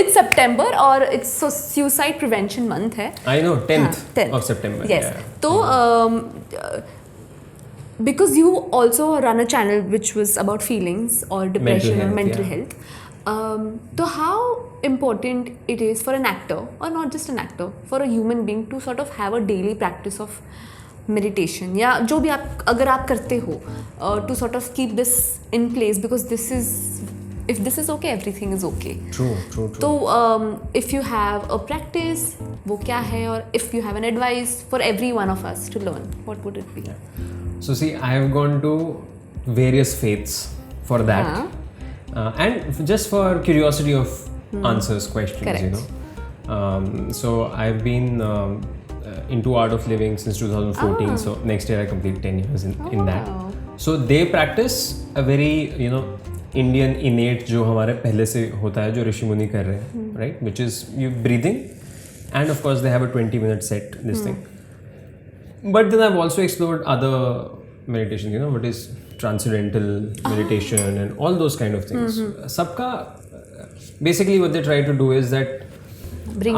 It's September और it's suicide prevention month है. I know, 10th of September. Yes. Yeah. तो because you also run a channel which was about feelings or depression or mental health. So how important it is for an actor, or not just an actor, for a human being to sort of have a daily practice of meditation, या जो भी आप अगर आप करते हो, to sort of keep this in place, because this is, if this is okay, everything is okay. True. So if you have a practice, वो क्या है, और if you have an advice for every one of us to learn, what would it be? So see, I have gone to various faiths for that. And just for curiosity of answers, questions, Correct. you know. So I've been into art of living since 2014. So next year I complete 10 years in that. So they practice a very, you know, Indian innate जो हमारे पहले से होता है, जो ऋषि मुनि कर रहे हैं, right? Which is you breathing, and of course they have a 20-minute set, this thing. But then I've also explored other meditation, you know, what is transcendental meditation and all those kind of things. सबका basically what they try to do is that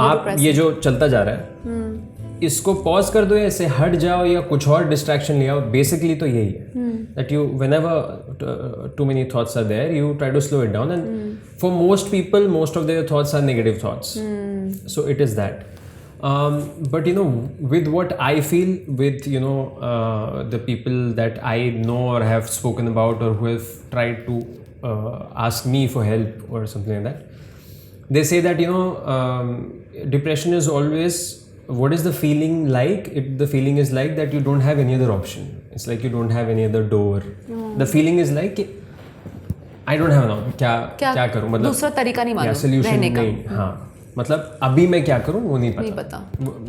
आप ये जो चलता जा रहा है इसको pause कर दो, या इससे हट जाओ, या कुछ और डिस्ट्रैक्शन ले आओ. बेसिकली तो यही है that you, whenever too many thoughts are there, you try to slow it down, and for most people, most of their thoughts are negative thoughts. So it is that. But you know, with what I feel, with, you know, the people that I know or have spoken about, or who have tried to ask me for help or something like that, they say that, you know, depression is always, what is the feeling like? The feeling is like that you don't have any other option. It's like you don't have any other door. The feeling is like I don't have an क्या करूँ, मतलब दूसरा तरीका नहीं मालूम रहने का. हाँ, मतलब अभी मैं क्या करूँ वो नहीं पता.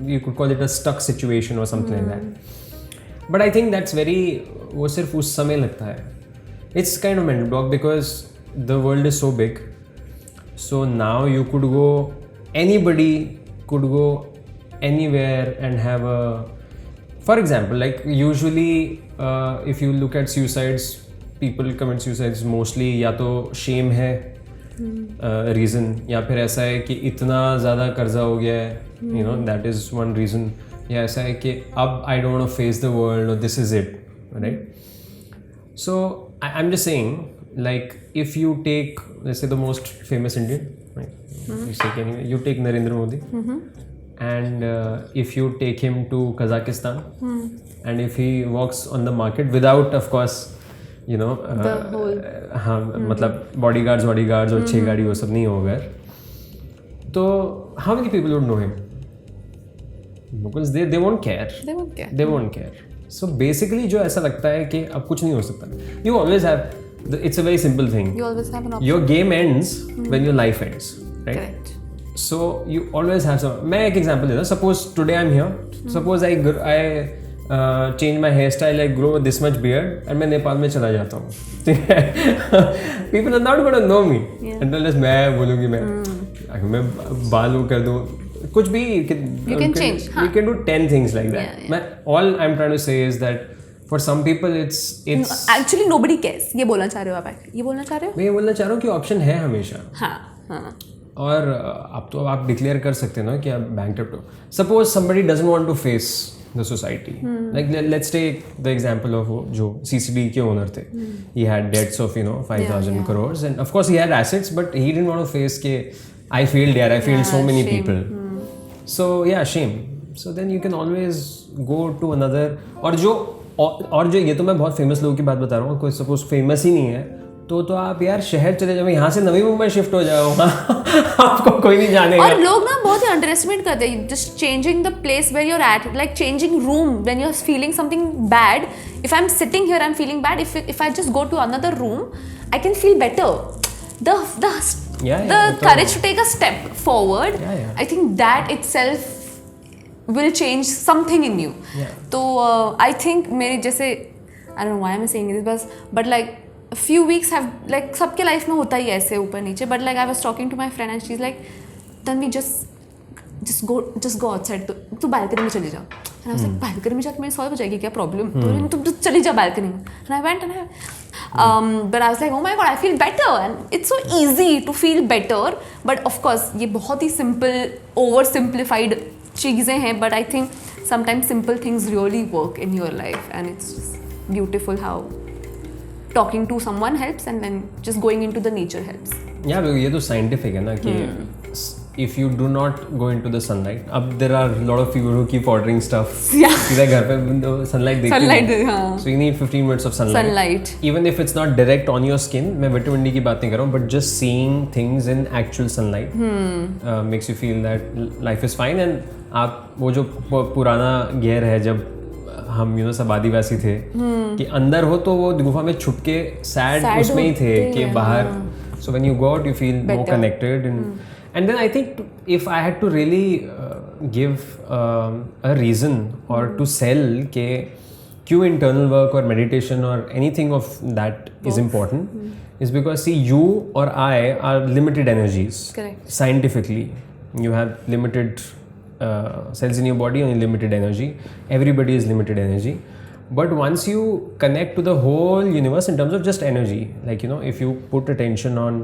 You could call it a stuck situation or something like that. But I think that's very, वो सिर्फ उस समय लगता है. It's kind of mental block because the world is so big. So now you could go, anybody could go anywhere and have a, for example, like usually if you look at suicides, people commit suicides mostly या तो shame है reason, या फिर ऐसा है कि इतना ज़्यादा कर्जा हो गया है, you know, that is one reason, या ऐसा है कि अब I don't want to face the world, or this is it, right? So I'm just saying, like if you take, let's say, the most famous Indian, right? You take Narendra Modi, and if you take him to Kazakhstan, and if he walks on the market without, of course, you know, the whole, हाँ, मतलब bodyguards और 6 गाड़ी वो सब नहीं होगा, तो how many people would know him? Because they won't care. They won't care. So basically जो ऐसा लगता है कि अब कुछ नहीं हो सकता. You always have, it's a very simple thing. You always have an option. Your game ends when your life ends, right? Correct. So you always have some. मैं एक example देता हूँ. Suppose today I'm here. Suppose I change my hairstyle, I grow this much beard, and मैं नेपाल में चला जाता हूँ. People are not going to know me unless मैं बोलूँगी मैं बाल कर दूँ, कुछ भी. You can change. You can do 10 things like that. All I'm trying to say is that for some people it's actually nobody cares. ये बोलना चाह रहे हो आप? ये बोलना चाह रहे हो? मैं ये बोलना चाह रहा हूँ कि ऑप्शन है हमेशा. हाँ. और अब तो आप डिक्लेयर कर सकते हैं ना कि आप बैंकक्रप्ट हो. Suppose somebody doesn't want to face the society, like let's take the example of जो सीसीडी के ओनर थे. He had debts of, you know, 5,000 crores, and of course he had assets, but he didn't want to face के I failed यार, I failed so many people. So yeah, shame. So then you can always go to another. और जो ये तो मैं बहुत famous लोगों की बात बता रहा हूँ. कोई सपोज फेमस ही नहीं है तो आप यार शहर चले जाओ, यहाँ से नवी मुंबई शिफ्ट हो जाओ. आपको कोई नहीं जानेगा. और लोग ना बहुत ही अंडरएस्टिमेट करते हैं just changing the place where you are at, like changing room when you are feeling something bad. If I am sitting here I am feeling bad, if I just go to another room I can feel better. The courage to take a step forward, I think that itself will change something in you. So I think मेरे जैसे, I don't know why I'm saying this, but like a few weeks have, like सबके life में होता ही ऐसे ऊपर नीचे, but like I was talking to my friend and she's like, then we just go outside, तू balcony में चली जाओ. And I was like, balcony में जाके मेरी सॉल्व हो जाएगी क्या प्रॉब्लम? तो तुम चली जाओ balcony में. And I went and But I was like, oh my god, I feel better, and it's so easy to feel better. But of course, ये बहुत ही simple, oversimplified चीज़ें हैं. But I think sometimes simple things really work in your life, and it's just beautiful how talking to someone helps, and then just going into the nature helps. या ये तो scientific है ना कि if you do not go into the sunlight, अब there are lot of people who keep ordering stuff सीधा घर पे सनलाइट देखते हैं, so you need 15 minutes of sunlight even if it's not direct on your skin. मैं vitamin D की बात नहीं कर रहा हूँ, but just seeing things in actual sunlight makes you feel that life is fine. And आप वो जो पुराना गेयर है, जब हम सब आदिवासी थे कि अंदर हो तो वो गुफा में छुप के सैड उसमें ही थे कि बाहर. So when you go out, you feel more connected, and then I think if I had to really give a reason or to sell के क्यों internal work or meditation or anything of that is important, is because see, you or I are limited energies. Correct. Scientifically, you have limited cells in your body and limited energy. Everybody is limited energy. But once you connect to the whole universe in terms of just energy, like if you put attention on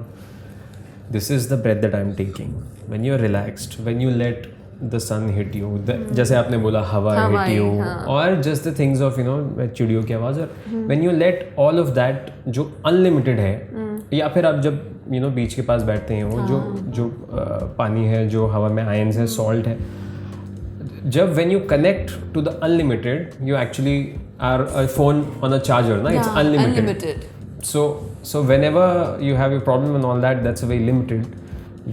this is the breath that I'm taking, when you're relaxed, when you let the sun hit you, जैसे आपने बोला हवा hit you, or just the things of चिड़ियों की आवाज़, और when you let all of that जो unlimited है, या फिर आप जब बीच के पास बैठते हैं, वो जो पानी है, जो हवा में आयंस है, सॉल्ट है, जब when you connect to the unlimited, you actually are a phone on a charger, na? It's unlimited. So whenever you have a problem and all that, that's very limited.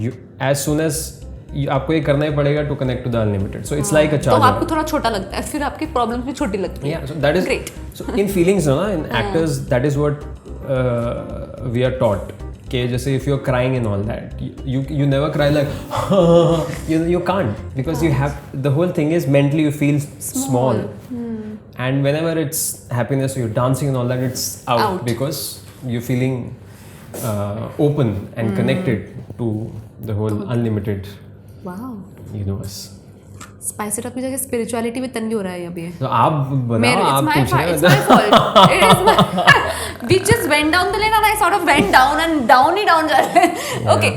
You as soon as आपको ये करना ही पड़ेगा to connect to the unlimited. So it's like a charger. तो आपको थोड़ा छोटा लगता है, फिर आपकी प्रॉब्लम्स भी छोटी लगती है. Yeah, so that is great. So in feelings, in actors, that is what we are taught. Okay, just if you're crying and all that, you never cry like you can't, because you have, the whole thing is mentally you feel small. And whenever it's happiness, you're dancing and all that, it's out. Because you're feeling open and connected to the whole unlimited universe. Spice it up की जगह spirituality में तन्वी हो रहा है अभी. तो आप बताओ, आप पूछ रहे हो. It's my fault. It is my. We just went down the lane and I sort of went down and down he down जा रहे हैं. Okay,